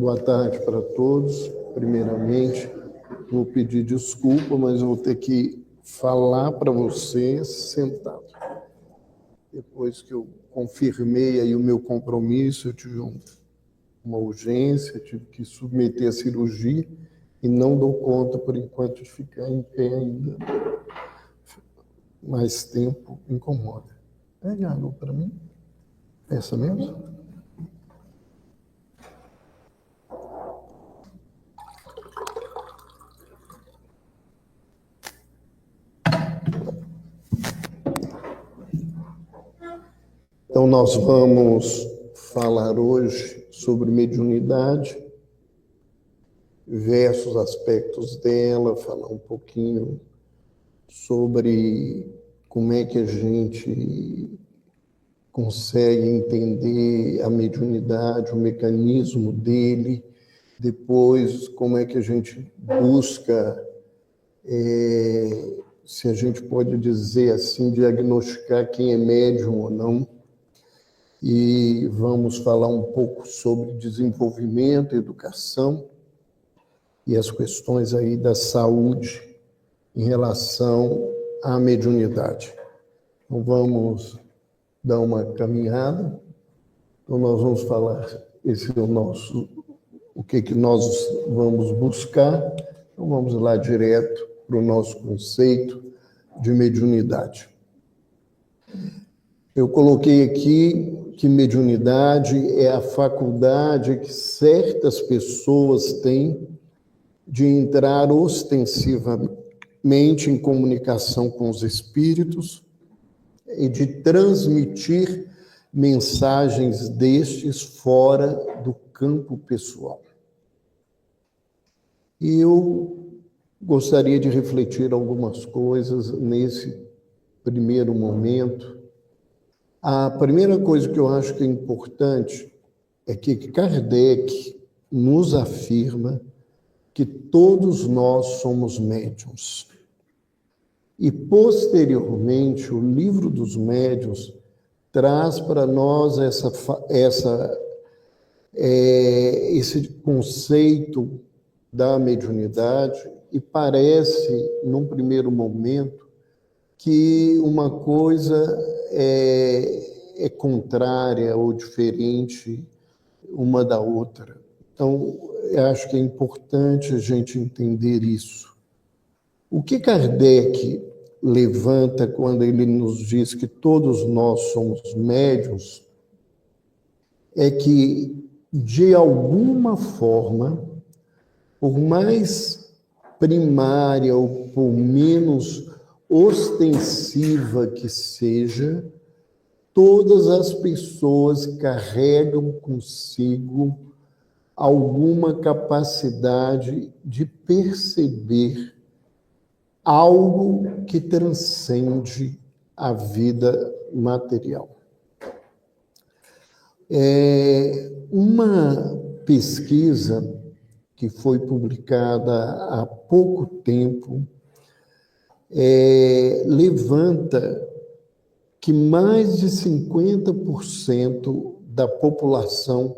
Boa tarde para todos. Primeiramente, vou pedir desculpa, mas vou ter que falar para você sentado. Depois que eu confirmei aí o meu compromisso, eu tive uma urgência, tive que submeter a cirurgia e não dou conta, por enquanto, de ficar em pé ainda. Mais tempo incomoda. Pega a água para mim. Essa mesmo? Então, nós vamos falar hoje sobre mediunidade, diversos aspectos dela, falar um pouquinho sobre como é que a gente consegue entender a mediunidade, o mecanismo dele, depois como é que a gente busca, se a gente pode dizer assim, diagnosticar quem é médium ou não. E vamos falar um pouco sobre desenvolvimento, educação e as questões aí da saúde em relação à mediunidade. Então vamos dar uma caminhada. Então nós vamos falar, esse é o que nós vamos buscar. Então vamos lá direto para o nosso conceito de mediunidade. Eu coloquei aqui que mediunidade é a faculdade que certas pessoas têm de entrar ostensivamente em comunicação com os espíritos e de transmitir mensagens destes fora do campo pessoal. E eu gostaria de refletir algumas coisas nesse primeiro momento. A primeira coisa que eu acho que é importante é que Kardec nos afirma que todos nós somos médiuns. E, posteriormente, o Livro dos Médiuns traz para nós esse conceito da mediunidade e parece, num primeiro momento, que uma coisa é contrária ou diferente uma da outra. Então, eu acho que é importante a gente entender isso. O que Kardec levanta quando ele nos diz que todos nós somos médiuns é que, de alguma forma, por mais primária ou por menos ostensiva que seja, todas as pessoas carregam consigo alguma capacidade de perceber algo que transcende a vida material. Uma pesquisa que foi publicada há pouco tempo levanta que mais de 50% da população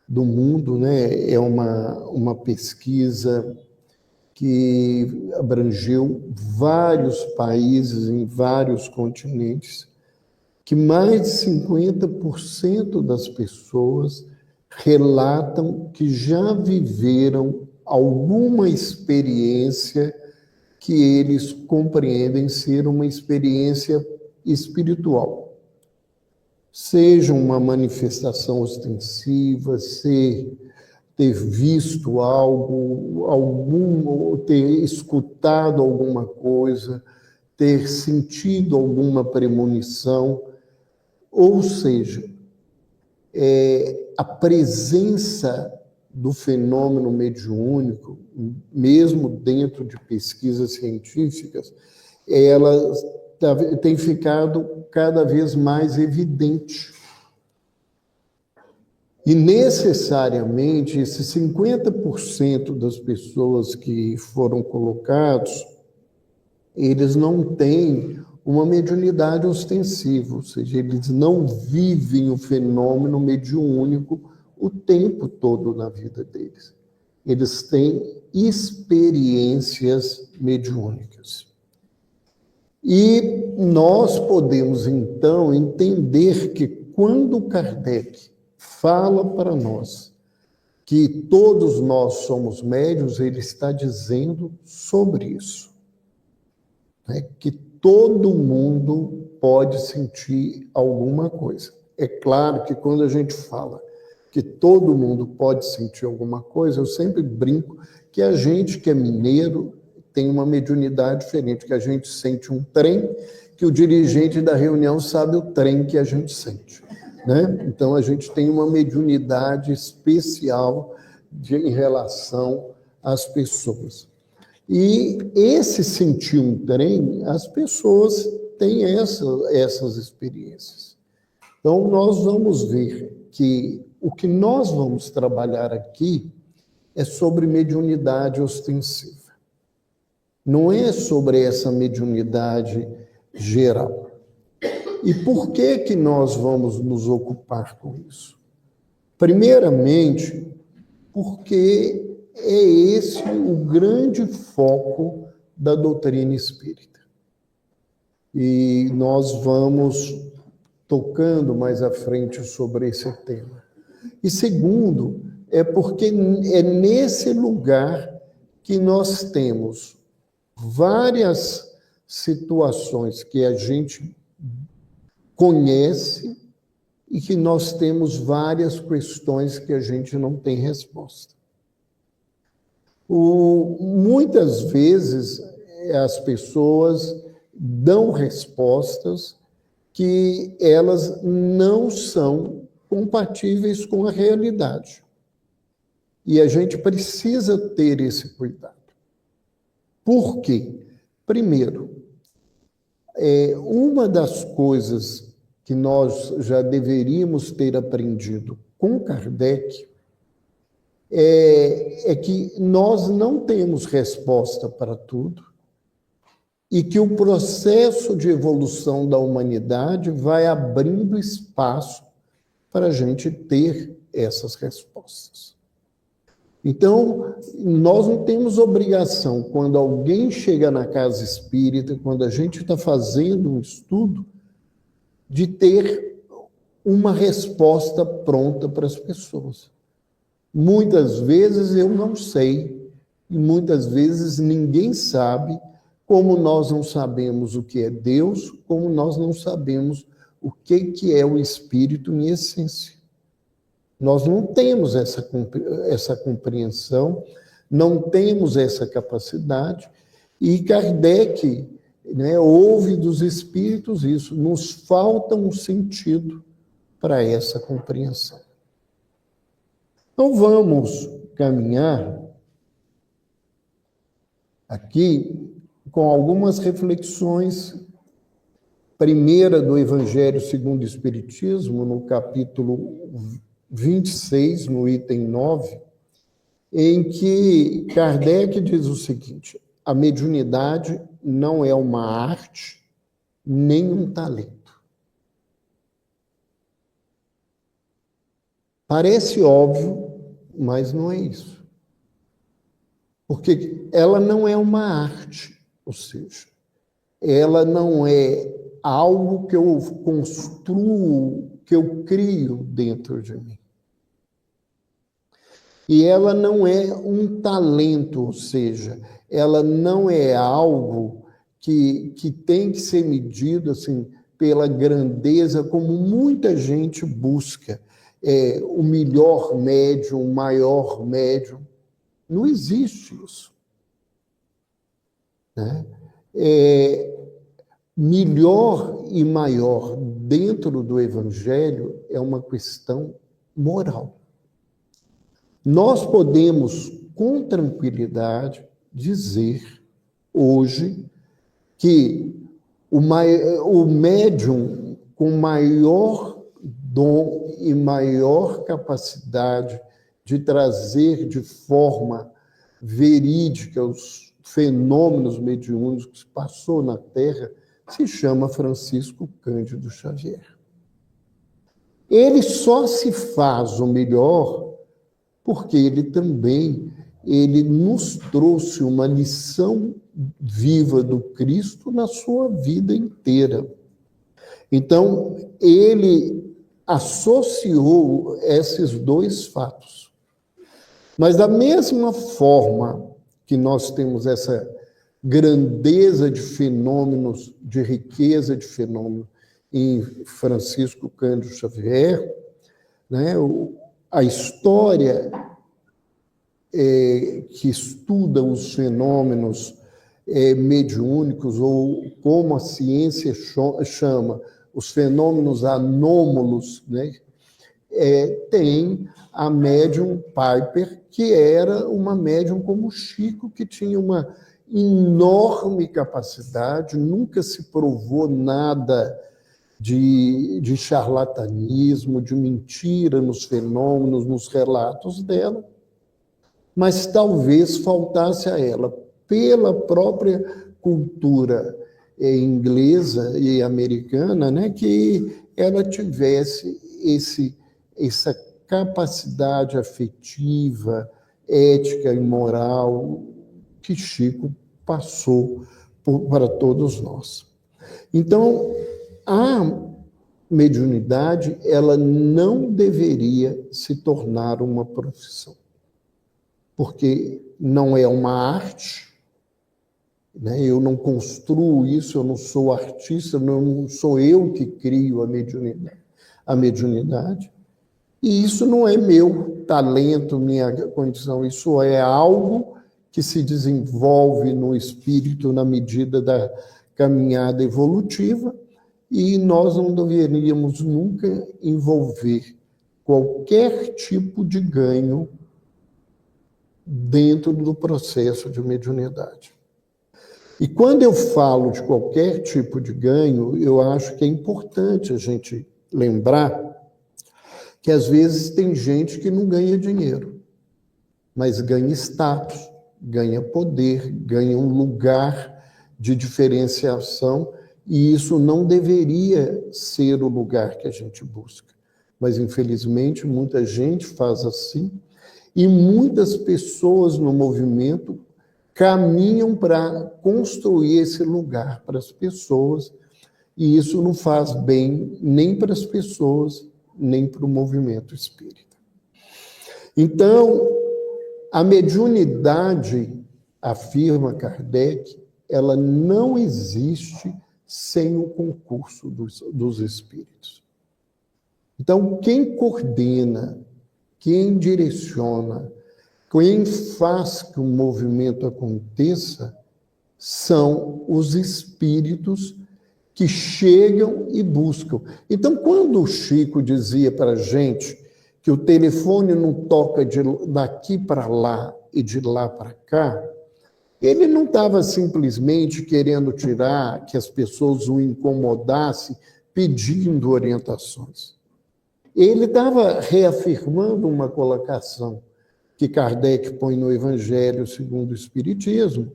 do mundo, né, é uma pesquisa que abrangeu vários países em vários continentes, que mais de 50% das pessoas relatam que já viveram alguma experiência que eles compreendem ser uma experiência espiritual. Seja uma manifestação ostensiva, ter visto algo, ou ter escutado alguma coisa, ter sentido alguma premonição, ou seja, a presença do fenômeno mediúnico, mesmo dentro de pesquisas científicas, ela tem ficado cada vez mais evidente. E, necessariamente, esses 50% das pessoas que foram colocados, eles não têm uma mediunidade ostensiva, ou seja, eles não vivem o fenômeno mediúnico o tempo todo na vida deles. Eles têm experiências mediúnicas. E nós podemos, então, entender que quando Kardec fala para nós que todos nós somos médiuns, ele está dizendo sobre isso. Né? Que todo mundo pode sentir alguma coisa. É claro que quando a gente fala que todo mundo pode sentir alguma coisa, eu sempre brinco que a gente que é mineiro tem uma mediunidade diferente, que a gente sente um trem, que o dirigente da reunião sabe o trem que a gente sente. Né? Então, a gente tem uma mediunidade especial em relação às pessoas. E esse sentir um trem, as pessoas têm essas experiências. Então, nós vamos ver que o que nós vamos trabalhar aqui é sobre mediunidade ostensiva. Não é sobre essa mediunidade geral. E por que nós vamos nos ocupar com isso? Primeiramente, porque é esse o grande foco da doutrina espírita. E nós vamos tocando mais à frente sobre esse tema. E segundo, é porque é nesse lugar que nós temos várias situações que a gente conhece e que nós temos várias questões que a gente não tem resposta. Muitas vezes as pessoas dão respostas que elas não são compatíveis com a realidade. E a gente precisa ter esse cuidado. Por quê? Primeiro, uma das coisas que nós já deveríamos ter aprendido com Kardec é que nós não temos resposta para tudo e que o processo de evolução da humanidade vai abrindo espaço para a gente ter essas respostas. Então, nós não temos obrigação, quando alguém chega na casa espírita, quando a gente está fazendo um estudo, de ter uma resposta pronta para as pessoas. Muitas vezes eu não sei, e muitas vezes ninguém sabe, como nós não sabemos o que é Deus, como nós não sabemos o que é o Espírito em essência. Nós não temos essa compreensão, não temos essa capacidade, e Kardec, né, ouve dos Espíritos isso, nos falta um sentido para essa compreensão. Então, vamos caminhar aqui com algumas reflexões. Primeira do Evangelho segundo o Espiritismo, no capítulo 26, no item 9, em que Kardec diz o seguinte: a mediunidade não é uma arte, nem um talento. Parece óbvio, mas não é isso. Porque ela não é uma arte, ou seja, ela não é algo que eu construo, que eu crio dentro de mim. E ela não é um talento, ou seja, ela não é algo que tem que ser medido assim, pela grandeza, como muita gente busca. O melhor médium, o maior médium. Não existe isso. Né? Melhor e maior dentro do Evangelho é uma questão moral. Nós podemos, com tranquilidade, dizer hoje que o médium com maior dom e maior capacidade de trazer de forma verídica os fenômenos mediúnicos que passou na Terra se chama Francisco Cândido Xavier. Ele só se faz o melhor porque ele nos trouxe uma lição viva do Cristo na sua vida inteira. Então, ele associou esses dois fatos. Mas da mesma forma que nós temos essa grandeza de fenômenos, de riqueza de fenômenos em Francisco Cândido Xavier, né, a história que estuda os fenômenos mediúnicos, ou como a ciência chama, os fenômenos anômalos, né? Tem a médium Piper, que era uma médium como o Chico, que tinha uma enorme capacidade, nunca se provou nada de charlatanismo, de mentira nos fenômenos, nos relatos dela, mas talvez faltasse a ela, pela própria cultura inglesa e americana, né, que ela tivesse essa capacidade afetiva, ética e moral que Chico passou para todos nós. Então, a mediunidade, ela não deveria se tornar uma profissão, porque não é uma arte, né? Eu não construo isso, eu não sou artista, não sou eu que crio a mediunidade, e isso não é meu talento, minha condição, isso é algo que se desenvolve no espírito na medida da caminhada evolutiva, e nós não deveríamos nunca envolver qualquer tipo de ganho dentro do processo de mediunidade. E quando eu falo de qualquer tipo de ganho, eu acho que é importante a gente lembrar que às vezes tem gente que não ganha dinheiro, mas ganha status, ganha poder, ganha um lugar de diferenciação, e isso não deveria ser o lugar que a gente busca. Mas, infelizmente, muita gente faz assim, e muitas pessoas no movimento caminham para construir esse lugar para as pessoas, e isso não faz bem nem para as pessoas, nem para o movimento espírita. Então, a mediunidade, afirma Kardec, ela não existe sem o concurso dos espíritos. Então, quem coordena, quem direciona, quem faz que o movimento aconteça são os espíritos que chegam e buscam. Então, quando o Chico dizia para a gente que o telefone não toca daqui para lá e de lá para cá, ele não estava simplesmente querendo tirar, que as pessoas o incomodassem, pedindo orientações. Ele estava reafirmando uma colocação que Kardec põe no Evangelho segundo o Espiritismo,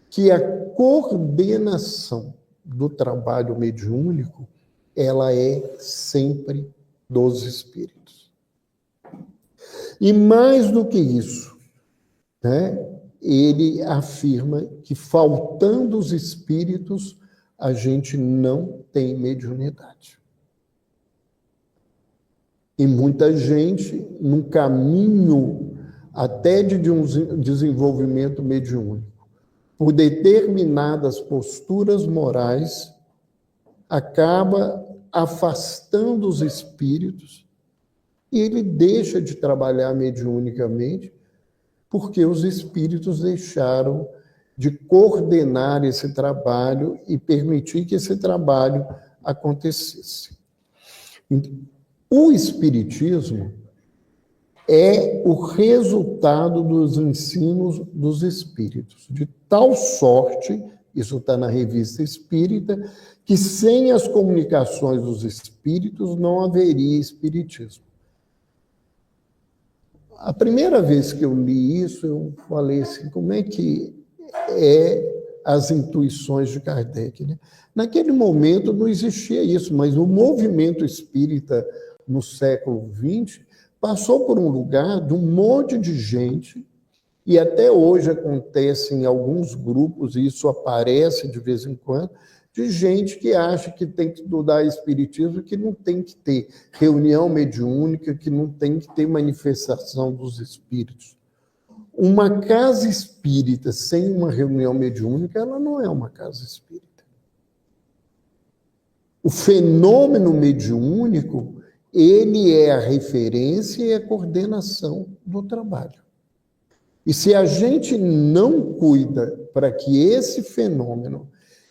que a coordenação do trabalho mediúnico, ela é sempre dos espíritos. E mais do que isso, né, ele afirma que, faltando os espíritos, a gente não tem mediunidade. E muita gente, num caminho até de um desenvolvimento mediúnico, por determinadas posturas morais, acaba afastando os espíritos, e ele deixa de trabalhar mediunicamente, porque os espíritos deixaram de coordenar esse trabalho e permitir que esse trabalho acontecesse. O espiritismo é o resultado dos ensinos dos espíritos, de tal sorte, isso está na Revista Espírita, que sem as comunicações dos espíritos não haveria espiritismo. A primeira vez que eu li isso, eu falei assim, como é que as intuições de Kardec, né? Naquele momento não existia isso, mas o movimento espírita no século XX, passou por um lugar de um monte de gente, e até hoje acontece em alguns grupos, e isso aparece de vez em quando, de gente que acha que tem que estudar espiritismo, que não tem que ter reunião mediúnica, que não tem que ter manifestação dos espíritos. Uma casa espírita sem uma reunião mediúnica, ela não é uma casa espírita. O fenômeno mediúnico, ele é a referência e a coordenação do trabalho. E se a gente não cuida para que esse fenômeno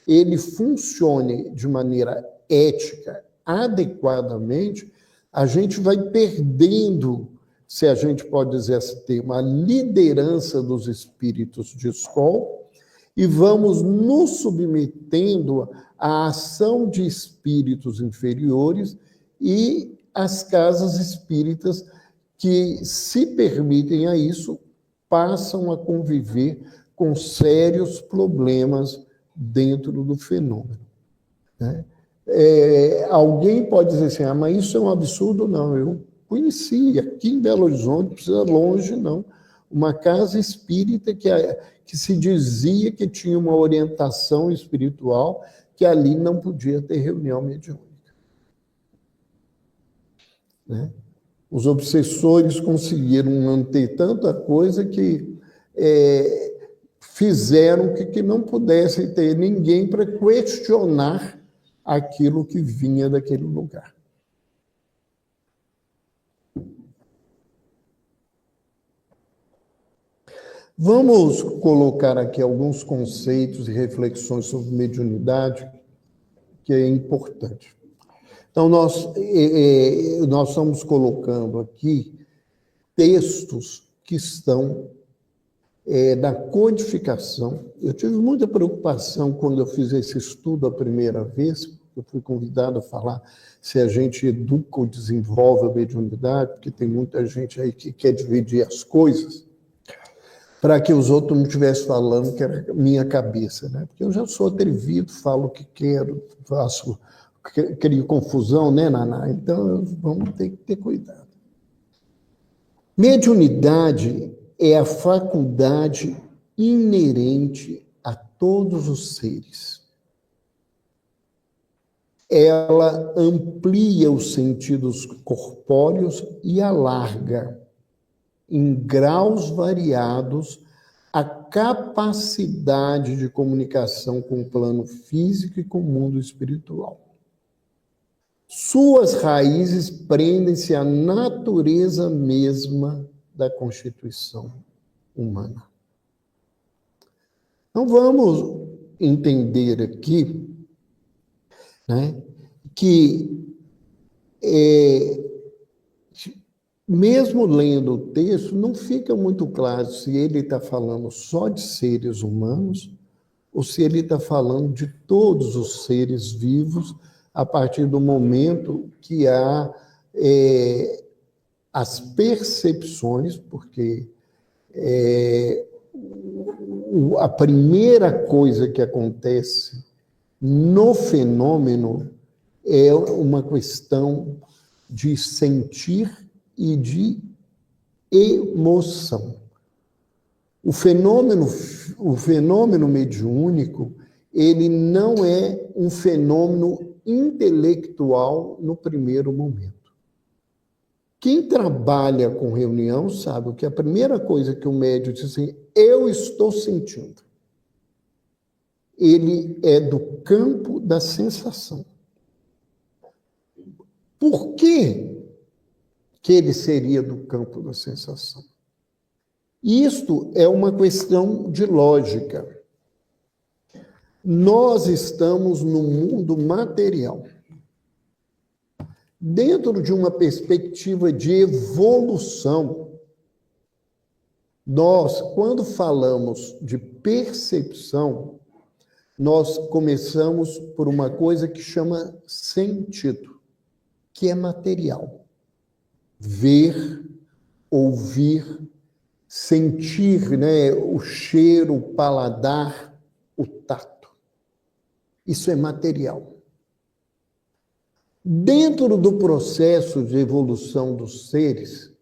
ele funcione de maneira ética, adequadamente, a gente vai perdendo, se a gente pode dizer esse termo, a liderança dos espíritos de escola, e vamos nos submetendo à ação de espíritos inferiores e as casas espíritas que se permitem a isso passam a conviver com sérios problemas dentro do fenômeno. Né? Alguém pode dizer assim, mas isso é um absurdo? Não, eu conheci aqui em Belo Horizonte, precisa longe, não, uma casa espírita que se dizia que tinha uma orientação espiritual, que ali não podia ter reunião mediúnica. Né? Os obsessores conseguiram manter tanta coisa que fizeram que não pudesse ter ninguém para questionar aquilo que vinha daquele lugar. Vamos colocar aqui alguns conceitos e reflexões sobre mediunidade, que é importante. Então, nós estamos colocando aqui textos que estão da codificação. Eu tive muita preocupação quando eu fiz esse estudo a primeira vez, eu fui convidado a falar se a gente educa ou desenvolve a mediunidade, porque tem muita gente aí que quer dividir as coisas, para que os outros não estivessem falando que era minha cabeça, né? Porque eu já sou atrevido, falo o que quero, crio confusão, né, Naná? Então, vamos ter que ter cuidado. Mediunidade é a faculdade inerente a todos os seres. Ela amplia os sentidos corpóreos e alarga, em graus variados, a capacidade de comunicação com o plano físico e com o mundo espiritual. Suas raízes prendem-se à natureza mesma da constituição humana. Então, vamos entender aqui, né, que mesmo lendo o texto, não fica muito claro se ele está falando só de seres humanos ou se ele está falando de todos os seres vivos a partir do momento que há as percepções, porque a primeira coisa que acontece no fenômeno é uma questão de sentir e de emoção. O fenômeno mediúnico, ele não é um fenômeno intelectual no primeiro momento. Quem trabalha com reunião sabe que a primeira coisa que o médium diz assim, eu estou sentindo. Ele é do campo da sensação. Por que ele seria do campo da sensação? Isto é uma questão de lógica. Nós estamos no mundo material. Dentro de uma perspectiva de evolução, nós, quando falamos de percepção, nós começamos por uma coisa que chama sentido, que é material. Ver, ouvir, sentir, né, o cheiro, o paladar, o tato. Isso é material. Dentro do processo de evolução dos seres,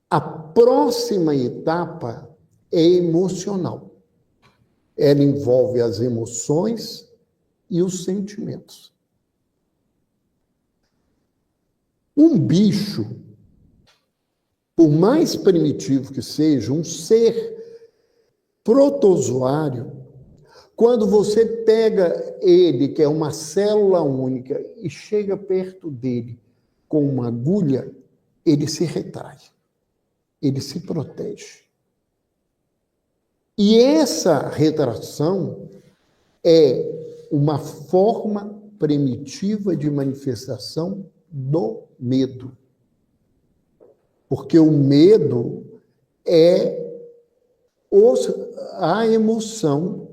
a próxima etapa é emocional. Ela envolve as emoções e os sentimentos. Um bicho, por mais primitivo que seja, um ser protozoário, quando você pega ele, que é uma célula única, e chega perto dele com uma agulha, ele se retrai, ele se protege. E essa retração é uma forma primitiva de manifestação do medo. Porque o medo é a emoção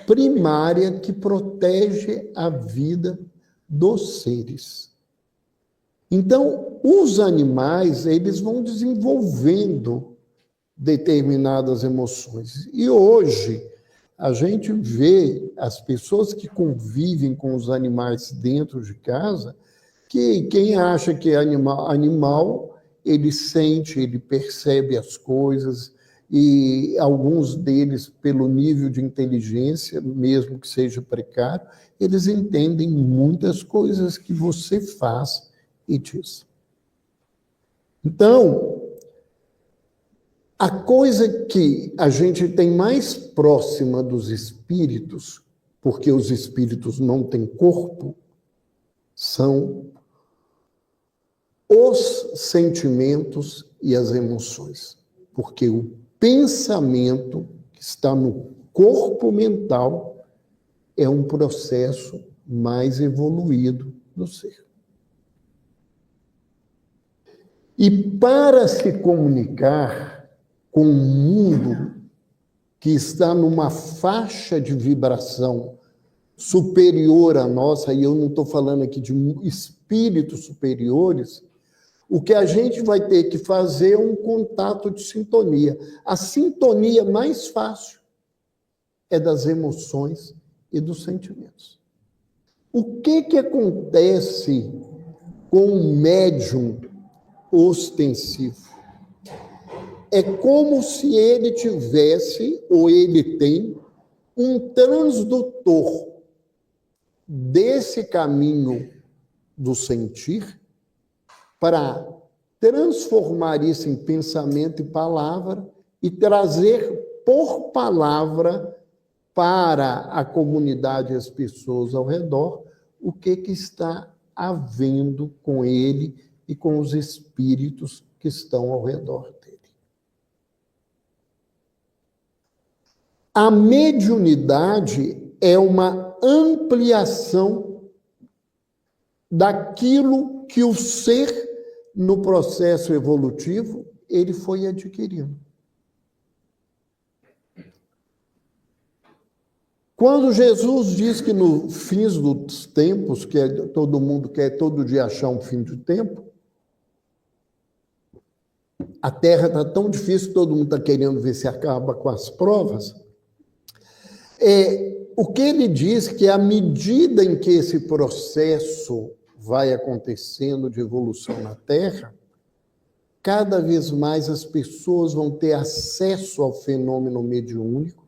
primária que protege a vida dos seres. Então, os animais, eles vão desenvolvendo determinadas emoções. E hoje, a gente vê as pessoas que convivem com os animais dentro de casa, que quem acha que é animal, ele sente, ele percebe as coisas, e alguns deles, pelo nível de inteligência, mesmo que seja precário, eles entendem muitas coisas que você faz e diz. Então, a coisa que a gente tem mais próxima dos espíritos, porque os espíritos não têm corpo, são os sentimentos e as emoções. Porque o pensamento que está no corpo mental é um processo mais evoluído do ser. E para se comunicar com um mundo que está numa faixa de vibração superior à nossa, e eu não estou falando aqui de espíritos superiores, o que a gente vai ter que fazer é um contato de sintonia. A sintonia mais fácil é das emoções e dos sentimentos. O que acontece com um médium ostensivo? É como se ele tivesse, ou ele tem, um transdutor desse caminho do sentir para transformar isso em pensamento e palavra e trazer por palavra para a comunidade e as pessoas ao redor o que está havendo com ele e com os espíritos que estão ao redor dele. A mediunidade é uma ampliação daquilo que o ser, no processo evolutivo, ele foi adquirindo. Quando Jesus diz que no fim dos tempos, que todo mundo quer todo dia achar um fim de tempo, a Terra está tão difícil, todo mundo está querendo ver se acaba com as provas. O que ele diz que à medida em que esse processo vai acontecendo de evolução na Terra, cada vez mais as pessoas vão ter acesso ao fenômeno mediúnico,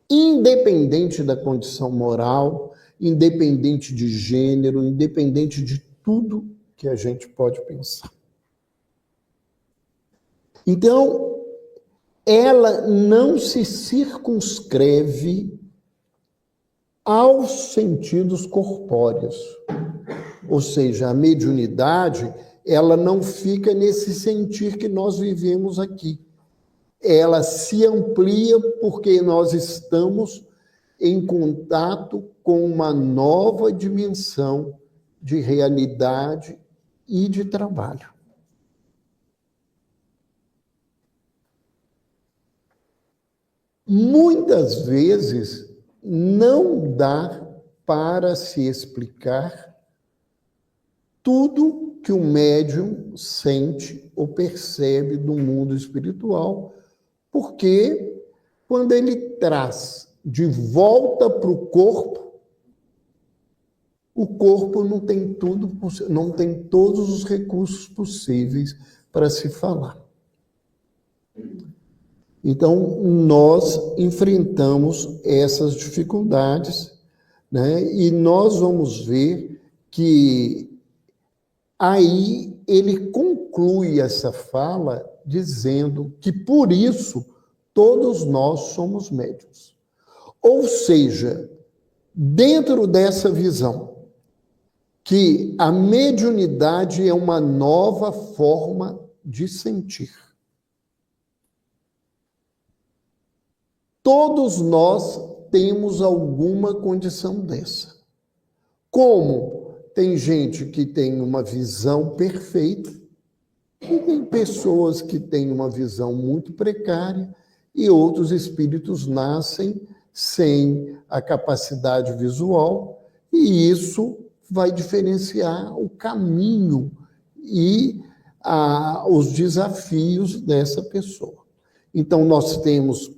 independente da condição moral, independente de gênero, independente de tudo que a gente pode pensar. Então, ela não se circunscreve aos sentidos corpóreos. Ou seja, a mediunidade, ela não fica nesse sentir que nós vivemos aqui. Ela se amplia porque nós estamos em contato com uma nova dimensão de realidade e de trabalho. Muitas vezes não dá para se explicar tudo que o médium sente ou percebe do mundo espiritual, porque quando ele traz de volta para o corpo, o corpo não tem não tem todos os recursos possíveis para se falar. Então, nós enfrentamos essas dificuldades, né? E nós vamos ver que aí ele conclui essa fala dizendo que, por isso, todos nós somos médiuns. Ou seja, dentro dessa visão, que a mediunidade é uma nova forma de sentir. Todos nós temos alguma condição dessa. Como tem gente que tem uma visão perfeita, e tem pessoas que têm uma visão muito precária, e outros espíritos nascem sem a capacidade visual, e isso vai diferenciar o caminho e os desafios dessa pessoa. Então, nós temos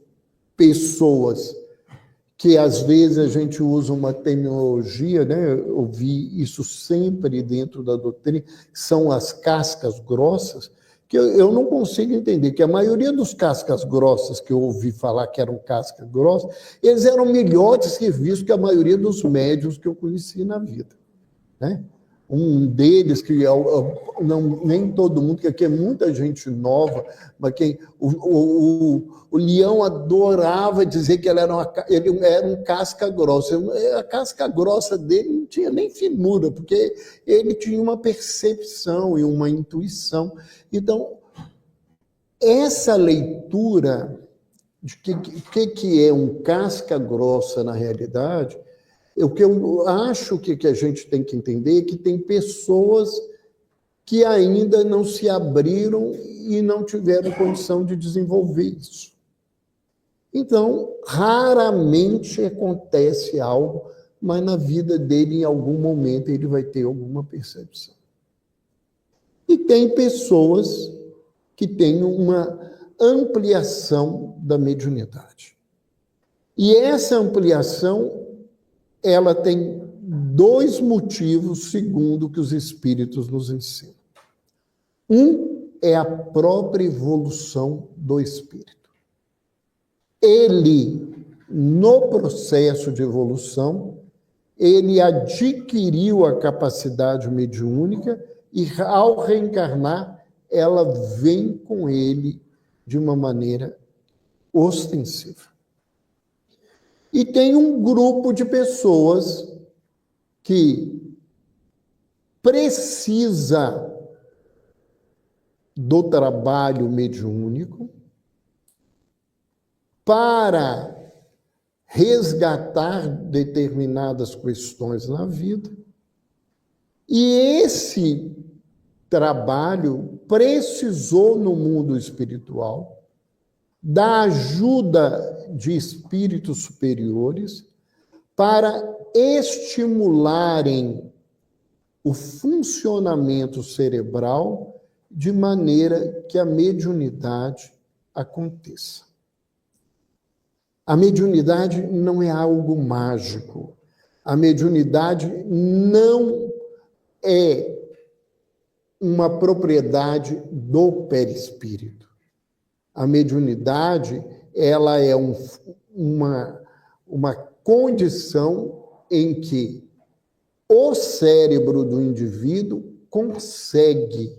pessoas que, às vezes, a gente usa uma terminologia, né? Eu vi isso sempre dentro da doutrina, são as cascas grossas, que eu não consigo entender, que a maioria dos cascas grossas que eu ouvi falar que eram cascas grossas, eles eram melhores serviços que a maioria dos médiuns que eu conheci na vida, né? Um deles, que nem todo mundo, que aqui é muita gente nova, mas o Leão adorava dizer que ele era um casca grossa. A casca grossa dele não tinha nem finura, porque ele tinha uma percepção e uma intuição. Então, essa leitura de que é um casca grossa na realidade, o que eu acho que a gente tem que entender é que tem pessoas que ainda não se abriram e não tiveram condição de desenvolver isso. Então, raramente acontece algo, mas na vida dele, em algum momento, ele vai ter alguma percepção. E tem pessoas que têm uma ampliação da mediunidade. E essa ampliação, ela tem dois motivos, segundo o que os espíritos nos ensinam. Um é a própria evolução do espírito. Ele, no processo de evolução, ele adquiriu a capacidade mediúnica e, ao reencarnar, ela vem com ele de uma maneira ostensiva. E tem um grupo de pessoas que precisa do trabalho mediúnico para resgatar determinadas questões na vida. E esse trabalho precisou, no mundo espiritual, da ajuda de espíritos superiores para estimularem o funcionamento cerebral de maneira que a mediunidade aconteça. A mediunidade não é algo mágico. A mediunidade não é uma propriedade do perispírito. A mediunidade, ela é uma condição em que o cérebro do indivíduo consegue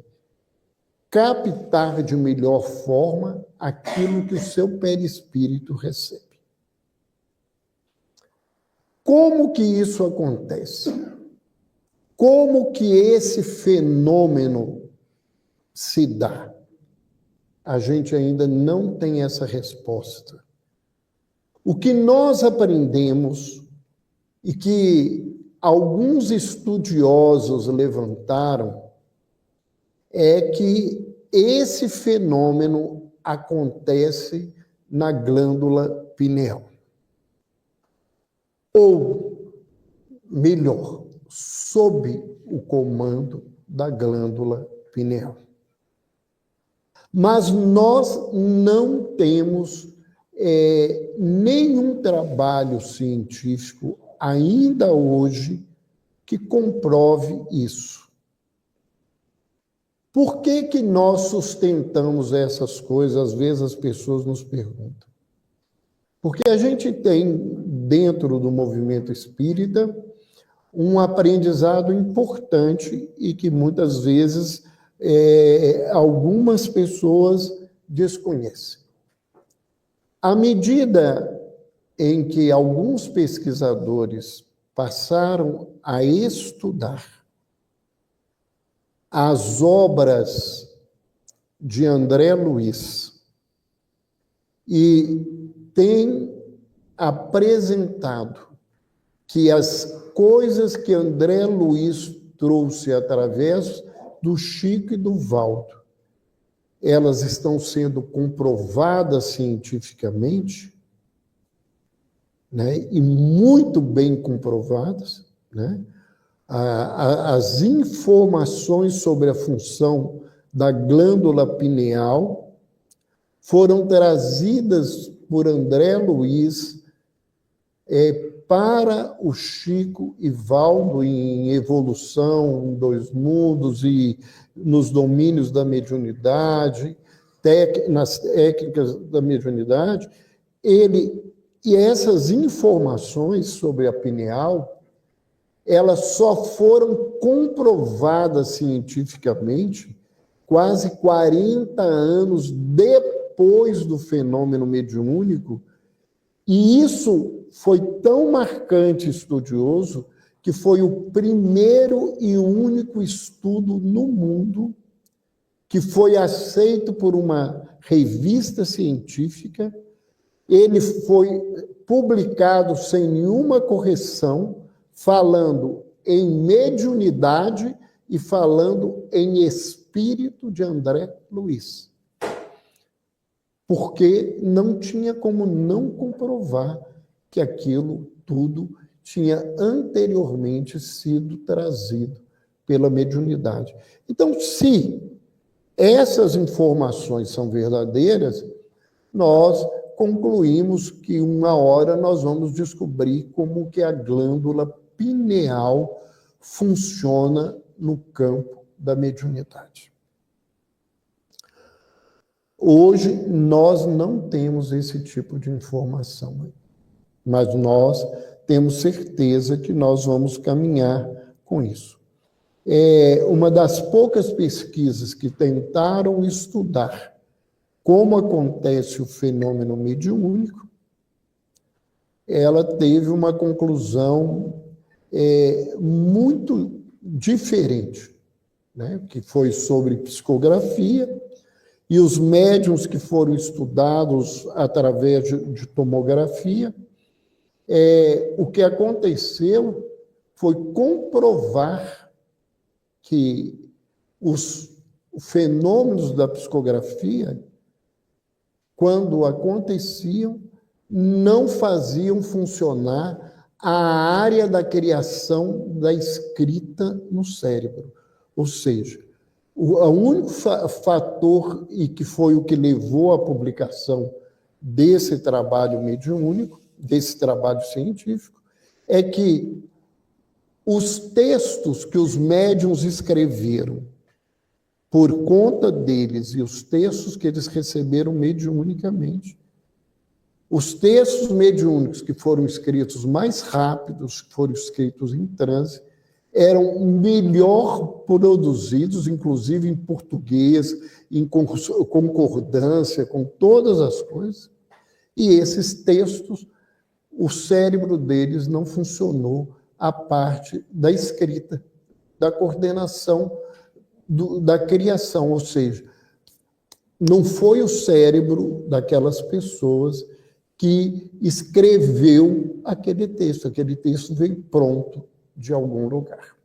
captar de melhor forma aquilo que o seu perispírito recebe. Como que isso acontece? Como que esse fenômeno se dá? A gente ainda não tem essa resposta. O que nós aprendemos e que alguns estudiosos levantaram é que esse fenômeno acontece na glândula pineal. Ou, melhor, sob o comando da glândula pineal. Mas nós não temos nenhum trabalho científico ainda hoje que comprove isso. Por que nós sustentamos essas coisas? Às vezes as pessoas nos perguntam. Porque a gente tem, dentro do movimento espírita, um aprendizado importante e que muitas vezes algumas pessoas desconhecem. À medida em que alguns pesquisadores passaram a estudar as obras de André Luiz e têm apresentado que as coisas que André Luiz trouxe através do Chico e do Valdo, elas estão sendo comprovadas cientificamente, né, e muito bem comprovadas, né? As informações sobre a função da glândula pineal foram trazidas por André Luiz para o Chico e Valdo em Evolução, em Dois Mundos e nos domínios da mediunidade, nas técnicas da mediunidade. E essas informações sobre a pineal, elas só foram comprovadas cientificamente quase 40 anos depois do fenômeno mediúnico, e isso foi tão marcante e estudioso que foi o primeiro e único estudo no mundo que foi aceito por uma revista científica. Ele foi publicado sem nenhuma correção, falando em mediunidade e falando em espírito de André Luiz. Porque não tinha como não comprovar que aquilo tudo tinha anteriormente sido trazido pela mediunidade. Então, se essas informações são verdadeiras, nós concluímos que uma hora nós vamos descobrir como que a glândula pineal funciona no campo da mediunidade. Hoje, nós não temos esse tipo de informação, mas nós temos certeza que nós vamos caminhar com isso. Uma das poucas pesquisas que tentaram estudar como acontece o fenômeno mediúnico, ela teve uma conclusão muito diferente, né? Que foi sobre psicografia, e os médiuns que foram estudados através de tomografia, o que aconteceu foi comprovar que os fenômenos da psicografia, quando aconteciam, não faziam funcionar a área da criação da escrita no cérebro. Ou seja, o único fator, e que foi o que levou à publicação desse trabalho mediúnico, desse trabalho científico, é que os textos que os médiuns escreveram por conta deles e os textos que eles receberam mediunicamente, os textos mediúnicos que foram escritos mais rápidos, que foram escritos em transe, eram melhor produzidos, inclusive em português, em concordância com todas as coisas, e esses textos, o cérebro deles não funcionou a parte da escrita, da coordenação, da criação, ou seja, não foi o cérebro daquelas pessoas que escreveu aquele texto veio pronto de algum lugar.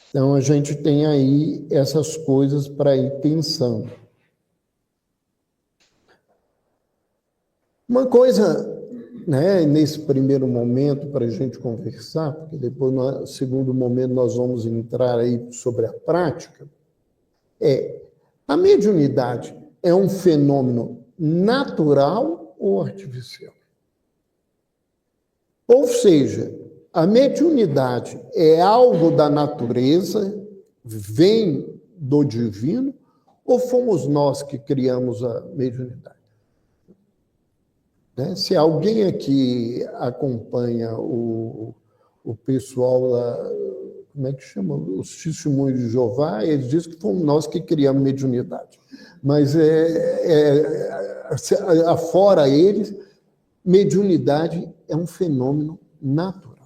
Então, a gente tem aí essas coisas para ir pensando. Uma coisa, né, nesse primeiro momento, para a gente conversar, porque depois, no segundo momento, nós vamos entrar aí sobre a prática, a mediunidade é um fenômeno natural ou artificial? Ou seja, A mediunidade é algo da natureza, vem do divino, ou fomos nós que criamos a mediunidade? Né? Se alguém aqui acompanha o pessoal lá, como é que chama? Os testemunhos de Jeová, eles dizem que fomos nós que criamos mediunidade. Mas afora eles, mediunidade é um fenômeno natural.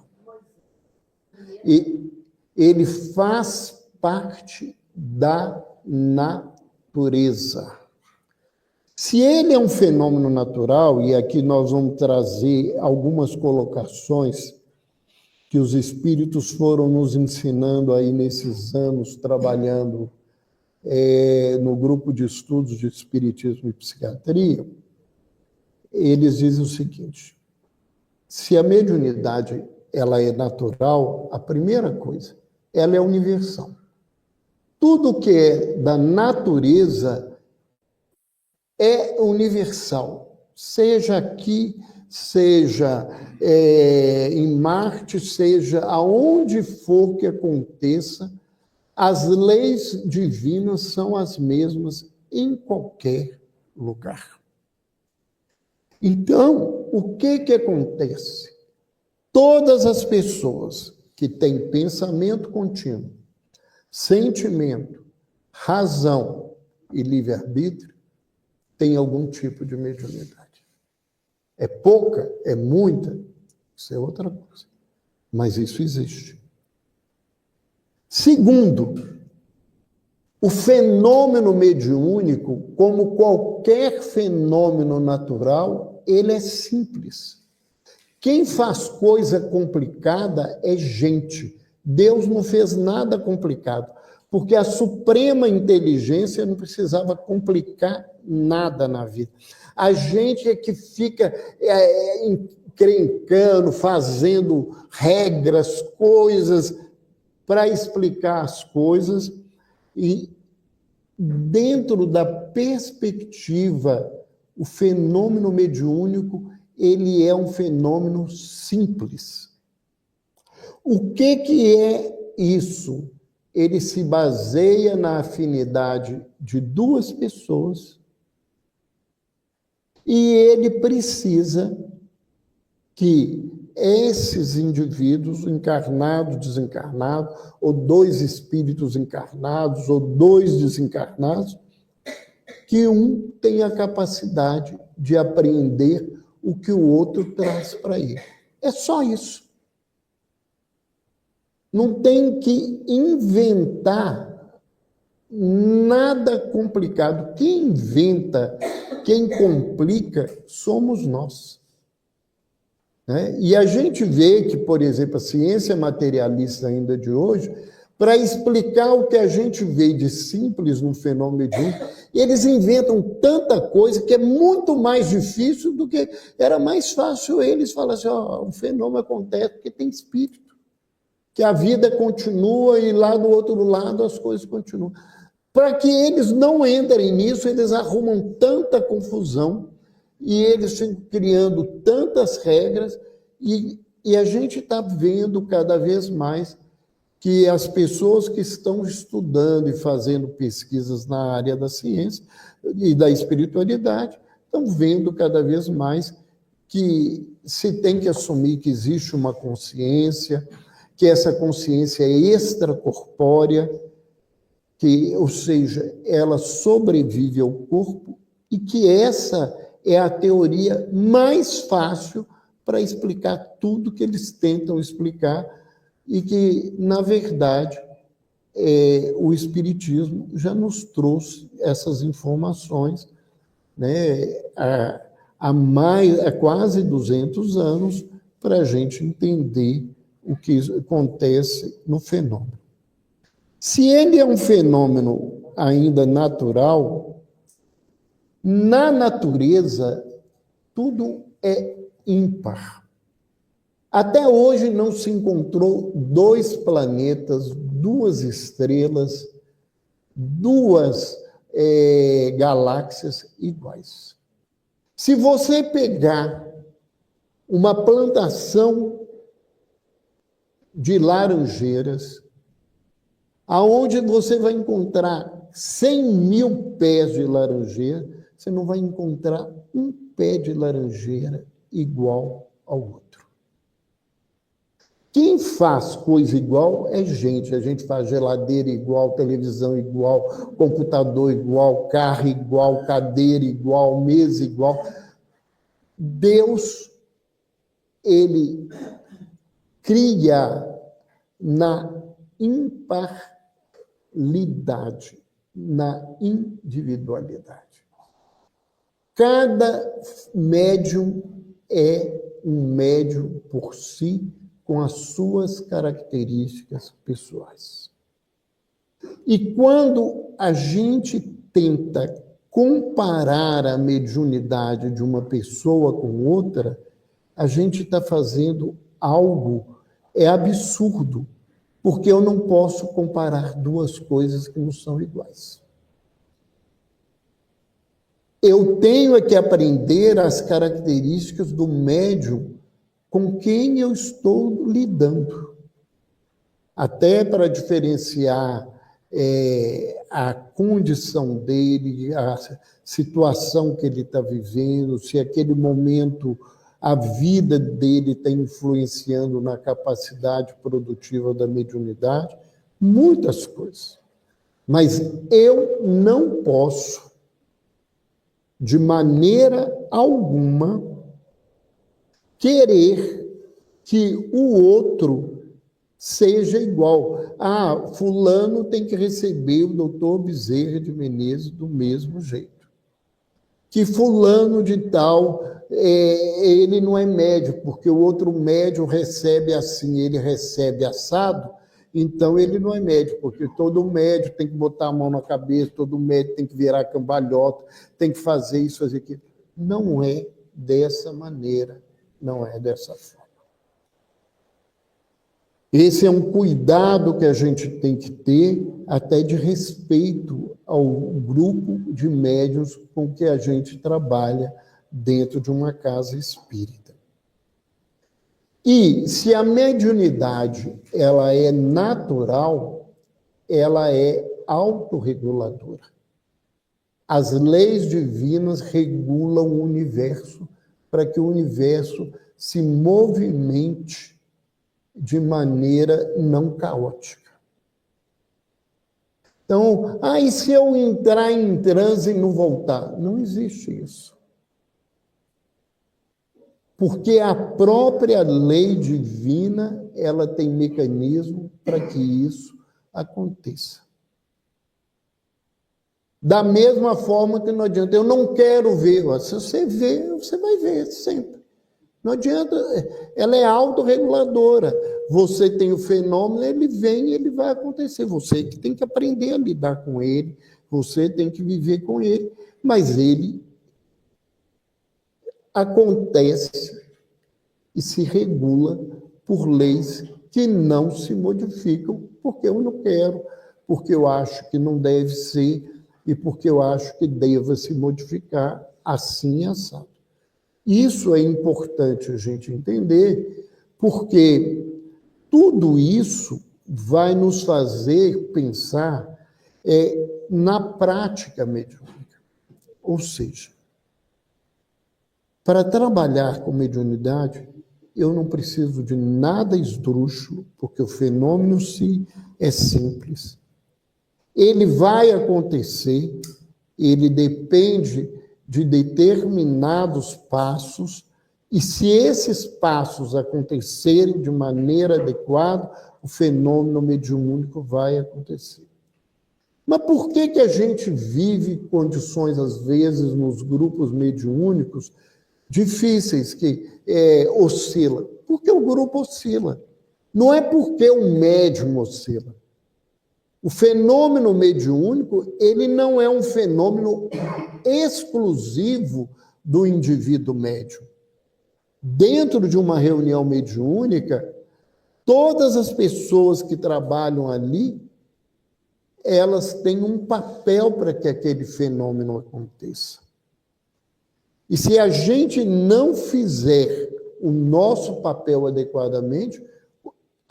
E ele faz parte da natureza. Se ele é um fenômeno natural, e aqui nós vamos trazer algumas colocações que os espíritos foram nos ensinando aí nesses anos, trabalhando no grupo de estudos de Espiritismo e Psiquiatria, eles dizem o seguinte: se a mediunidade ela é natural, a primeira coisa, ela é universal. Tudo que é da natureza é universal, seja aqui, seja em Marte, seja aonde for que aconteça, as leis divinas são as mesmas em qualquer lugar. Então, o que acontece? Todas as pessoas que têm pensamento contínuo, sentimento, razão e livre-arbítrio têm algum tipo de mediunidade. É pouca? É muita? Isso é outra coisa. Mas isso existe. Segundo, o fenômeno mediúnico, como qualquer fenômeno natural, ele é simples. Quem faz coisa complicada é gente. Deus não fez nada complicado, porque a suprema inteligência não precisava complicar nada na vida. A gente é que fica encrencando, fazendo regras, coisas para explicar as coisas, e dentro da perspectiva, o fenômeno mediúnico, ele é um fenômeno simples. O que é isso? Ele se baseia na afinidade de duas pessoas e ele precisa que esses indivíduos, encarnados, desencarnados, ou dois espíritos encarnados, ou dois desencarnados, que um tenha a capacidade de apreender o que o outro traz para ele. É só isso. Não tem que inventar nada complicado. Quem inventa, quem complica, somos nós. Né? E a gente vê que, por exemplo, a ciência materialista ainda de hoje, para explicar o que a gente vê de simples no fenômeno mediúnico, eles inventam tanta coisa que é muito mais difícil do que era mais fácil eles falarem assim, o fenômeno acontece porque tem espírito, que a vida continua e lá do outro lado as coisas continuam. Para que eles não entrem nisso, eles arrumam tanta confusão e eles ficam criando tantas regras e a gente está vendo cada vez mais que as pessoas que estão estudando e fazendo pesquisas na área da ciência e da espiritualidade estão vendo cada vez mais que se tem que assumir que existe uma consciência, que essa consciência é extracorpórea, ou seja, ela sobrevive ao corpo e que essa é a teoria mais fácil para explicar tudo que eles tentam explicar e que, na verdade, o Espiritismo já nos trouxe essas informações, né, há quase 200 anos para a gente entender o que acontece no fenômeno. Se ele é um fenômeno ainda natural, na natureza, tudo é ímpar. Até hoje não se encontrou dois planetas, duas estrelas, duas galáxias iguais. Se você pegar uma plantação de laranjeiras, aonde você vai encontrar 100 mil pés de laranjeira, você não vai encontrar um pé de laranjeira igual ao outro. Quem faz coisa igual é gente. A gente faz geladeira igual, televisão igual, computador igual, carro igual, cadeira igual, mesa igual. Deus, ele cria na imparidade, na individualidade. Cada médium é um médium por si, com as suas características pessoais. E quando a gente tenta comparar a mediunidade de uma pessoa com outra, a gente está fazendo algo absurdo, porque eu não posso comparar duas coisas que não são iguais. Eu tenho que aprender as características do médium com quem eu estou lidando, até para diferenciar a condição dele, a situação que ele está vivendo, se aquele momento a vida dele está influenciando na capacidade produtiva da mediunidade, muitas coisas. Mas eu não posso, de maneira alguma, querer que o outro seja igual. Fulano tem que receber o doutor Bezerra de Menezes do mesmo jeito. Que fulano de tal, ele não é médium, porque o outro médium recebe assim, ele recebe assado, então ele não é médium, porque todo médium tem que botar a mão na cabeça, todo médium tem que virar cambalhota, tem que fazer isso, fazer aquilo. Não é dessa maneira. Não é dessa forma. Esse é um cuidado que a gente tem que ter, até de respeito ao grupo de médiuns com que a gente trabalha dentro de uma casa espírita. E se a mediunidade ela é natural, ela é autorreguladora. As leis divinas regulam o universo para que o universo se movimente de maneira não caótica. Então, e se eu entrar em transe e não voltar? Não existe isso. Porque a própria lei divina, ela tem mecanismo para que isso aconteça. Da mesma forma que não adianta, eu não quero ver. Se você vê, você vai ver sempre. Não adianta, ela é autorreguladora. Você tem o fenômeno, ele vem e ele vai acontecer. Você que tem que aprender a lidar com ele, você tem que viver com ele, mas ele acontece e se regula por leis que não se modificam, porque eu não quero, porque eu acho que não deve ser e porque eu acho que deva se modificar assim assado. Isso é importante a gente entender, porque tudo isso vai nos fazer pensar na prática mediúnica. Ou seja, para trabalhar com mediunidade, eu não preciso de nada esdrúxulo, porque o fenômeno sim é simples. Ele vai acontecer, ele depende de determinados passos, e se esses passos acontecerem de maneira adequada, o fenômeno mediúnico vai acontecer. Mas por que a gente vive condições, às vezes, nos grupos mediúnicos difíceis, que oscila? Porque o grupo oscila. Não é porque o médium oscila. O fenômeno mediúnico, ele não é um fenômeno exclusivo do indivíduo médium. Dentro de uma reunião mediúnica, todas as pessoas que trabalham ali, elas têm um papel para que aquele fenômeno aconteça. E se a gente não fizer o nosso papel adequadamente,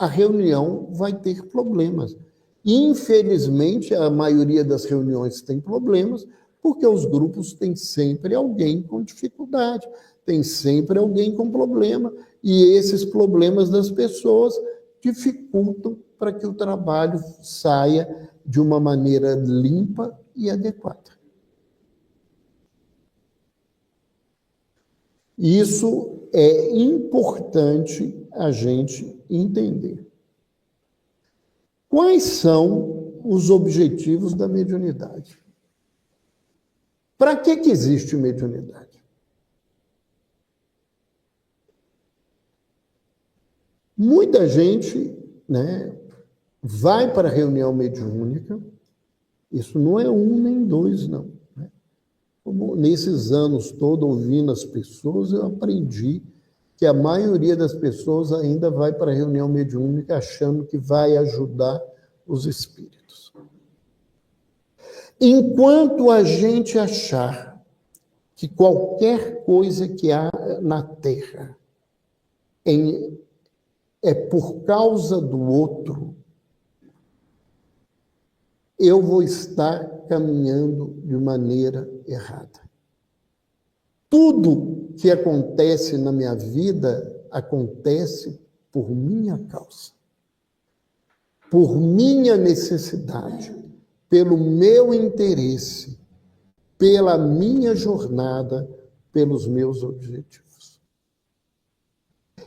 a reunião vai ter problemas. Infelizmente, a maioria das reuniões tem problemas, porque os grupos têm sempre alguém com dificuldade, tem sempre alguém com problema, e esses problemas das pessoas dificultam para que o trabalho saia de uma maneira limpa e adequada. Isso é importante a gente entender. Quais são os objetivos da mediunidade? Para que existe mediunidade? Muita gente, né, vai para a reunião mediúnica, isso não é um nem dois, não. Né? Como nesses anos todos ouvindo as pessoas, eu aprendi que a maioria das pessoas ainda vai para a reunião mediúnica achando que vai ajudar os espíritos. Enquanto a gente achar que qualquer coisa que há na Terra é por causa do outro, eu vou estar caminhando de maneira errada. Tudo que acontece na minha vida acontece por minha causa, por minha necessidade, pelo meu interesse, pela minha jornada, pelos meus objetivos.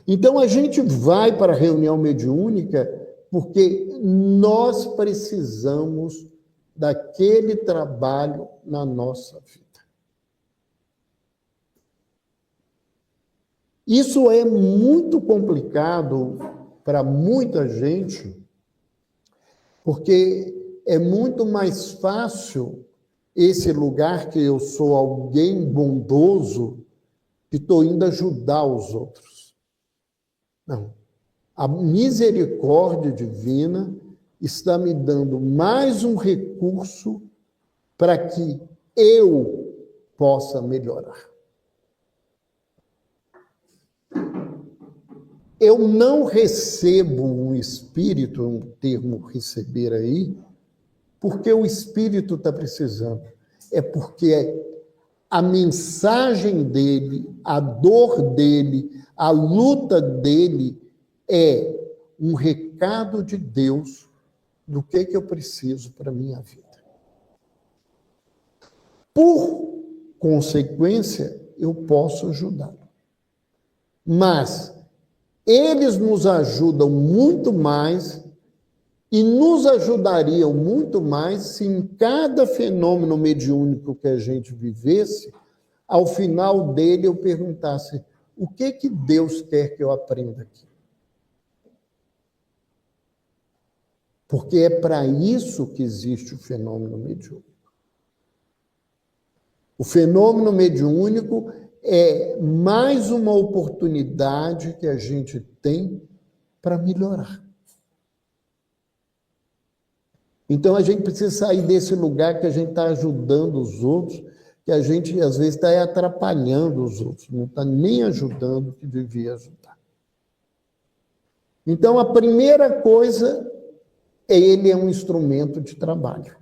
Então, a gente vai para a reunião mediúnica porque nós precisamos daquele trabalho na nossa vida. Isso é muito complicado para muita gente, porque é muito mais fácil esse lugar que eu sou alguém bondoso que estou indo ajudar os outros. Não. A misericórdia divina está me dando mais um recurso para que eu possa melhorar. Eu não recebo um espírito, um termo receber aí, porque o espírito está precisando. É porque a mensagem dele, a dor dele, a luta dele é um recado de Deus do que eu preciso para a minha vida. Por consequência, eu posso ajudá-lo. Mas eles nos ajudam muito mais e nos ajudariam muito mais se em cada fenômeno mediúnico que a gente vivesse, ao final dele eu perguntasse: o que Deus quer que eu aprenda aqui? Porque é para isso que existe o fenômeno mediúnico. O fenômeno mediúnico é mais uma oportunidade que a gente tem para melhorar. Então, a gente precisa sair desse lugar que a gente está ajudando os outros, que a gente, às vezes, está atrapalhando os outros, não está nem ajudando o que devia ajudar. Então, a primeira coisa ele é um instrumento de trabalho.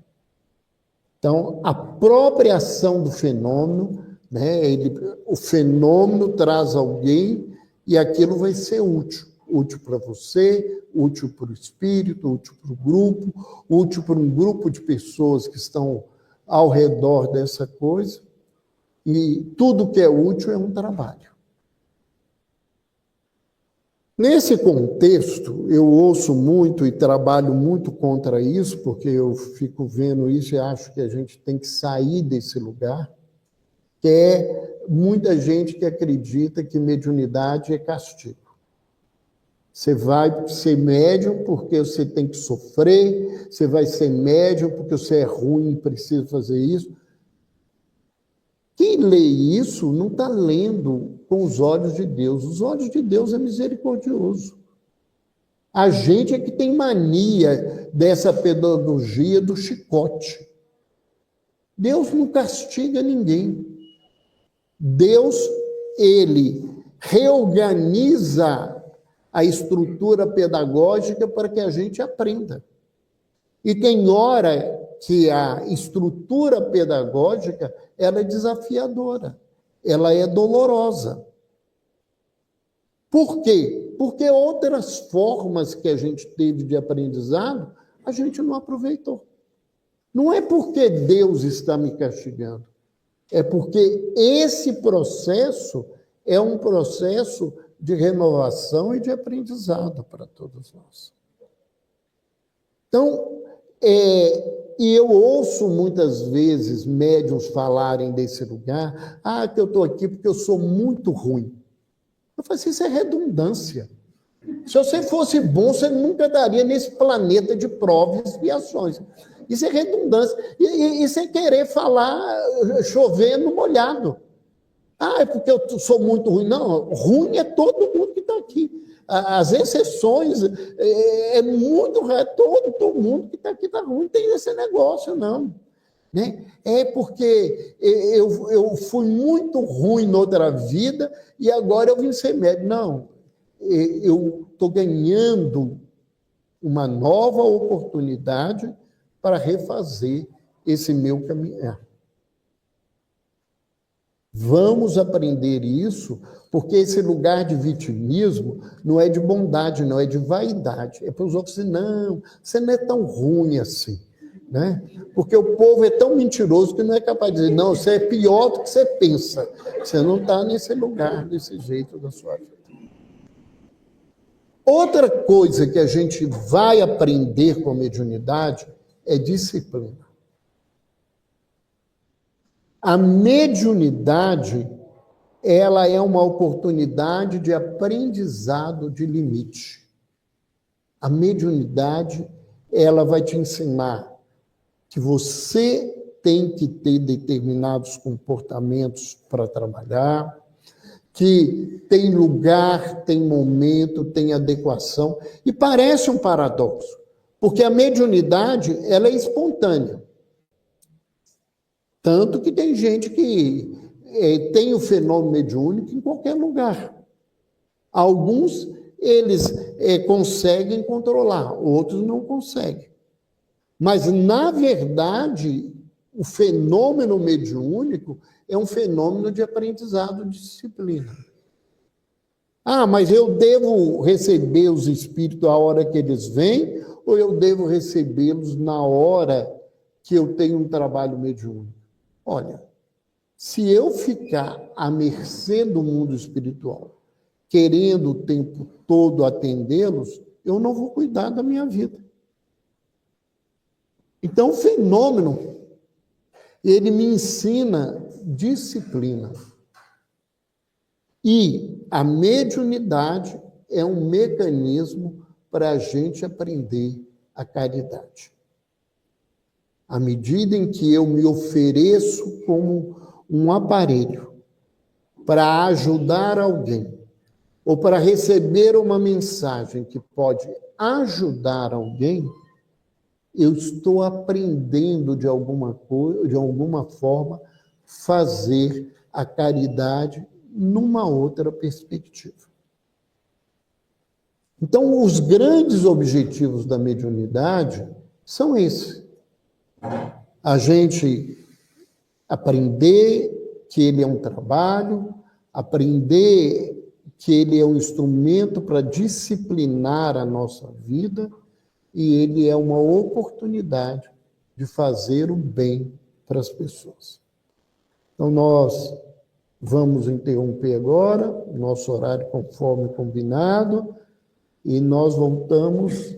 Então, a própria ação do fenômeno, né, o fenômeno traz alguém e aquilo vai ser útil. Útil para você, útil para o espírito, útil para o grupo, útil para um grupo de pessoas que estão ao redor dessa coisa. E tudo que é útil é um trabalho. Nesse contexto, eu ouço muito e trabalho muito contra isso, porque eu fico vendo isso e acho que a gente tem que sair desse lugar, que é muita gente que acredita que mediunidade é castigo. Você vai ser médium porque você tem que sofrer, você vai ser médium porque você é ruim e precisa fazer isso. Quem lê isso não está lendo com os olhos de Deus. Os olhos de Deus é misericordioso. A gente é que tem mania dessa pedagogia do chicote. Deus não castiga ninguém. Deus, ele reorganiza a estrutura pedagógica para que a gente aprenda. E tem hora que a estrutura pedagógica ela é desafiadora, ela é dolorosa. Por quê? Porque outras formas que a gente teve de aprendizado, a gente não aproveitou. Não é porque Deus está me castigando, é porque esse processo é um processo de renovação e de aprendizado para todos nós. Então, e eu ouço muitas vezes médiuns falarem desse lugar, que eu estou aqui porque eu sou muito ruim. Eu falo assim, isso é redundância. Se você fosse bom, você nunca estaria nesse planeta de provas e expiações. Isso é redundância. Isso é querer falar chovendo molhado. É porque eu sou muito ruim. Não, ruim é todo mundo que está aqui. As exceções é muito raro. Todo mundo que está aqui está ruim. Não tem esse negócio, não. Né? É porque eu fui muito ruim noutra vida e agora eu vim ser médico. Não, eu estou ganhando uma nova oportunidade para refazer esse meu caminhar. Vamos aprender isso, porque esse lugar de vitimismo não é de bondade, não, é de vaidade. É para os outros dizer, não, você não é tão ruim assim. Né? Porque o povo é tão mentiroso que não é capaz de dizer, não, você é pior do que você pensa. Você não está nesse lugar, desse jeito da sua vida. Outra coisa que a gente vai aprender com a mediunidade é disciplina. A mediunidade, ela é uma oportunidade de aprendizado de limite. A mediunidade, ela vai te ensinar que você tem que ter determinados comportamentos para trabalhar, que tem lugar, tem momento, tem adequação. E parece um paradoxo, porque a mediunidade ela é espontânea. Tanto que tem gente que tem o fenômeno mediúnico em qualquer lugar. Alguns, eles conseguem controlar, outros não conseguem. Mas, na verdade, o fenômeno mediúnico é um fenômeno de aprendizado de disciplina. Mas eu devo receber os espíritos a hora que eles vêm, ou eu devo recebê-los na hora que eu tenho um trabalho mediúnico? Olha, se eu ficar à mercê do mundo espiritual, querendo o tempo todo atendê-los, eu não vou cuidar da minha vida. Então, o fenômeno, ele me ensina disciplina. E a mediunidade é um mecanismo para a gente aprender a caridade. À medida em que eu me ofereço como um aparelho para ajudar alguém, ou para receber uma mensagem que pode ajudar alguém, eu estou aprendendo de alguma forma fazer a caridade numa outra perspectiva. Então, os grandes objetivos da mediunidade são esses. A gente aprender que ele é um trabalho, aprender que ele é um instrumento para disciplinar a nossa vida, e ele é uma oportunidade de fazer o bem para as pessoas. Então, nós vamos interromper agora o nosso horário conforme combinado, e nós voltamos.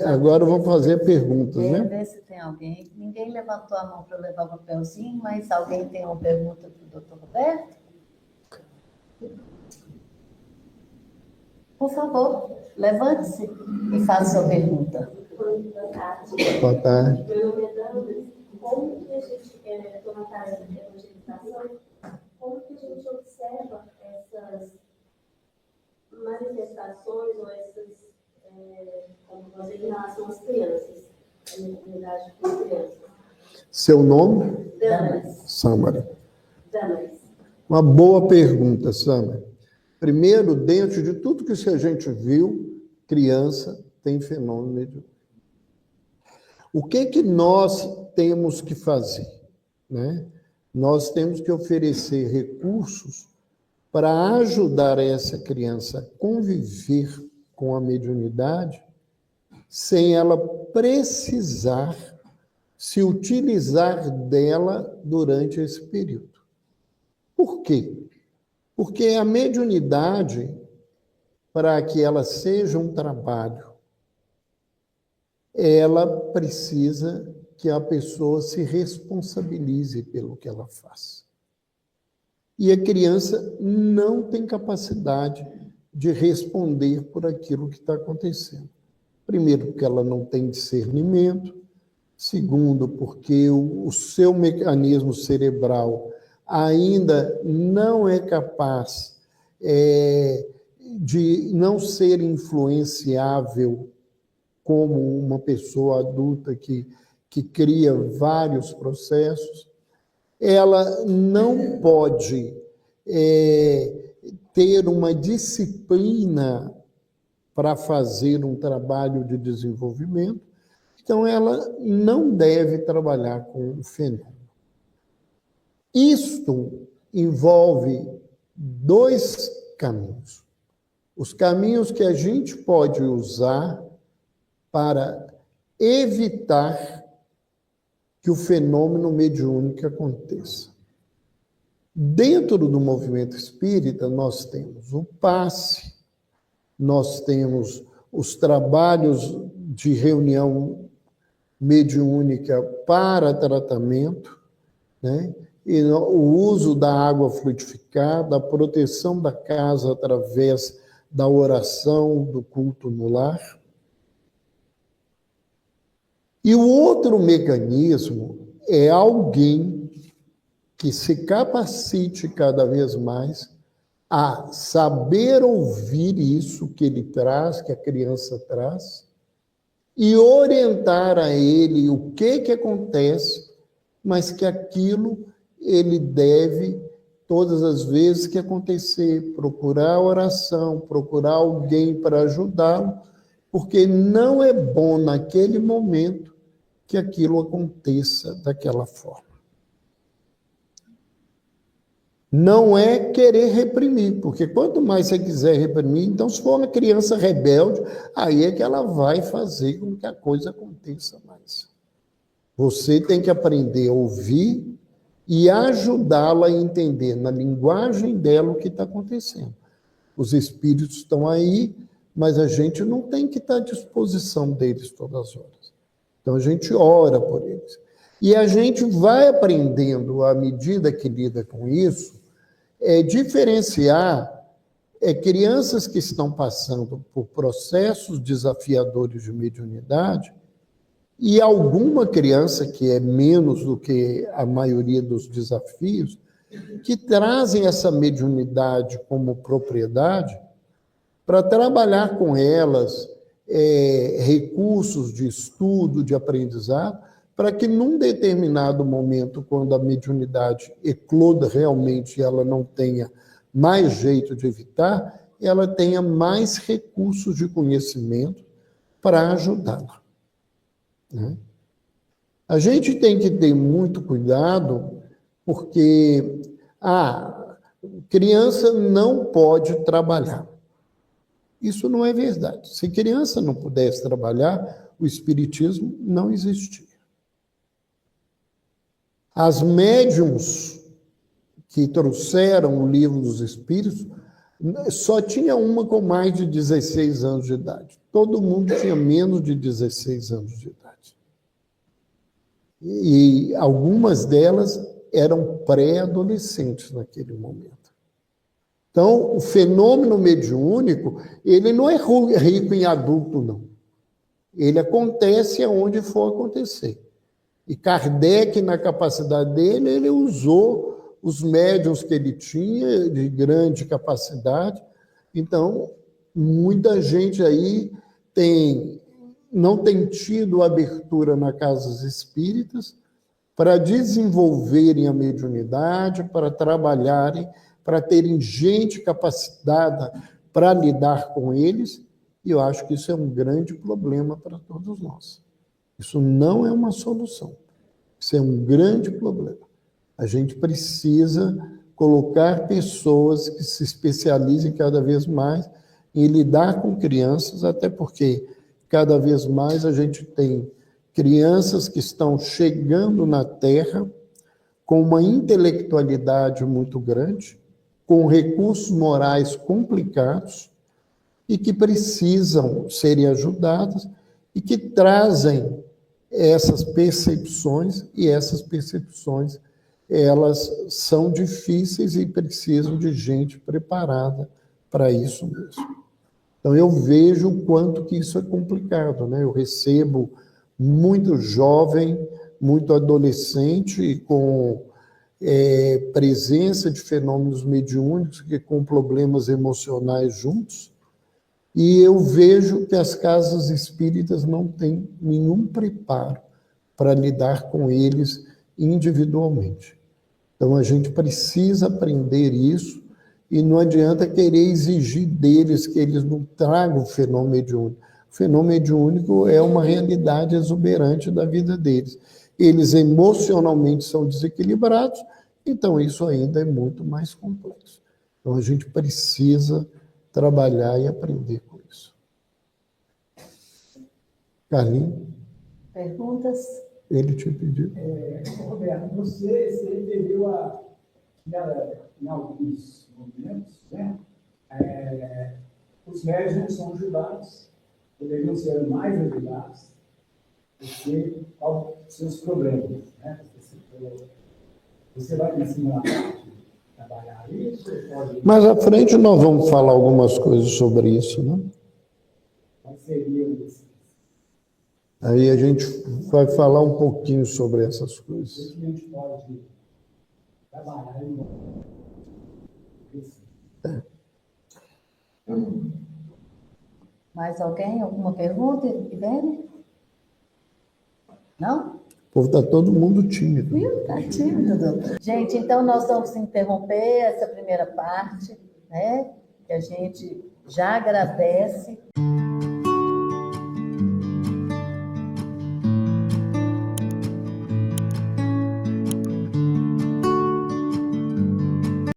Agora vamos fazer perguntas, né? Ver se tem alguém. Ninguém levantou a mão para levar o papelzinho, mas alguém tem uma pergunta para o doutor Roberto? Por favor, levante-se e faça sua pergunta. Boa tarde. Meu nome é Dani. Como que a gente, estou na tarefa de evangelização, como que a gente observa essas manifestações ou essas, como fazer em relação às crianças, a minha comunidade com as crianças? Seu nome? Damaris. Sâmara. Damaris. Uma boa pergunta, Sâmara. Primeiro, dentro de tudo que a gente viu, criança tem fenômeno mediúnico. O que nós temos que fazer, né? Nós temos que oferecer recursos para ajudar essa criança a conviver com a mediunidade sem ela precisar se utilizar dela durante esse período. Por quê? Porque a mediunidade, para que ela seja um trabalho, ela precisa que a pessoa se responsabilize pelo que ela faz. E a criança não tem capacidade de responder por aquilo que está acontecendo. Primeiro, porque ela não tem discernimento. Segundo, porque o seu mecanismo cerebral ainda não é capaz de não ser influenciável como uma pessoa adulta que cria vários processos. Ela não pode ter uma disciplina para fazer um trabalho de desenvolvimento, então ela não deve trabalhar com o fenômeno. Isto envolve dois caminhos. Os caminhos que a gente pode usar para evitar que o fenômeno mediúnico aconteça. Dentro do movimento espírita, nós temos o passe, nós temos os trabalhos de reunião mediúnica para tratamento, né? E o uso da água fluidificada, a proteção da casa através da oração, do culto no lar. E o outro mecanismo é alguém que se capacite cada vez mais a saber ouvir isso que ele traz, que a criança traz, e orientar a ele o que acontece, mas que aquilo ele deve, todas as vezes que acontecer, procurar oração, procurar alguém para ajudá-lo, porque não é bom naquele momento que aquilo aconteça daquela forma. Não é querer reprimir, porque quanto mais você quiser reprimir, então se for uma criança rebelde, aí é que ela vai fazer com que a coisa aconteça mais. Você tem que aprender a ouvir e ajudá-la a entender na linguagem dela o que está acontecendo. Os espíritos estão aí, mas a gente não tem que estar à disposição deles todas as horas. Então a gente ora por eles. E a gente vai aprendendo, à medida que lida com isso, diferenciar crianças que estão passando por processos desafiadores de mediunidade e alguma criança que é menos do que a maioria dos desafios, que trazem essa mediunidade como propriedade para trabalhar com elas recursos de estudo, de aprendizado, para que num determinado momento, quando a mediunidade ecloda realmente e ela não tenha mais jeito de evitar, ela tenha mais recursos de conhecimento para ajudá-la. Né? A gente tem que ter muito cuidado, porque a criança não pode trabalhar. Isso não é verdade. Se criança não pudesse trabalhar, o espiritismo não existia. As médiums que trouxeram o livro dos espíritos, só tinha uma com mais de 16 anos de idade. Todo mundo tinha menos de 16 anos de idade. E algumas delas eram pré-adolescentes naquele momento. Então, o fenômeno mediúnico, ele não é rico em adulto, não. Ele acontece aonde for acontecer. E Kardec, na capacidade dele, ele usou os médiuns que ele tinha, de grande capacidade. Então, muita gente aí não tem tido abertura nas casas espíritas para desenvolverem a mediunidade, para trabalharem, para terem gente capacitada para lidar com eles, e eu acho que isso é um grande problema para todos nós. Isso não é uma solução. Isso é um grande problema. A gente precisa colocar pessoas que se especializem cada vez mais em lidar com crianças, até porque cada vez mais a gente tem crianças que estão chegando na Terra com uma intelectualidade muito grande, com recursos morais complicados e que precisam serem ajudadas e que trazem essas percepções, e essas percepções elas são difíceis e precisam de gente preparada para isso mesmo. Então, eu vejo o quanto que isso é complicado, né? Eu recebo muito jovem, muito adolescente com presença de fenômenos mediúnicos, que com problemas emocionais juntos, e eu vejo que as casas espíritas não têm nenhum preparo para lidar com eles individualmente. Então, a gente precisa aprender isso, e não adianta querer exigir deles que eles não tragam o fenômeno mediúnico. O fenômeno mediúnico é uma realidade exuberante da vida deles. Eles emocionalmente são desequilibrados, então isso ainda é muito mais complexo. Então, a gente precisa trabalhar e aprender com isso. Carlinhos? Perguntas? Ele te pediu. Roberto, você se referiu em alguns momentos, né? Os médiuns são ajudados, poderiam ser mais ajudados, porque aos seus problemas, né? Você vai ensinar a trabalhar isso? Mais à frente nós vamos falar algumas coisas sobre isso, né? Qual seria isso? Aí a gente vai falar um pouquinho sobre essas coisas. O que a gente pode trabalhar Mais alguém? Alguma pergunta, Ivene? Não? O povo está todo mundo tímido. Tá tímido, doutor. Gente, então nós vamos interromper essa primeira parte, né? Que a gente já agradece.